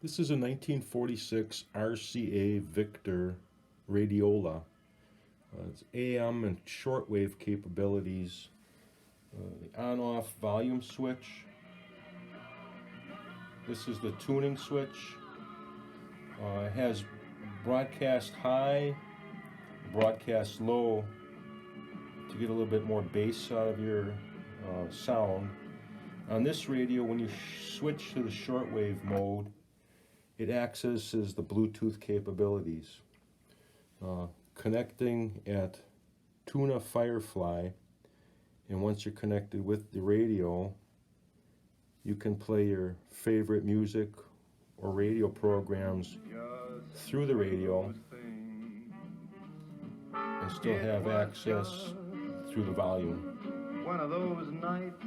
This is a 1946 RCA Victor Radiola. It's AM and shortwave capabilities. The on-off volume switch. This is the tuning switch. It has broadcast high, broadcast low to get a little bit more bass out of your sound. On this radio, when you switch to the shortwave mode, it accesses the Bluetooth capabilities. Connecting at Tuna Firefly, and once you're connected with the radio, you can play your favorite music or radio programs through the radio and still have access through the volume. One of those nights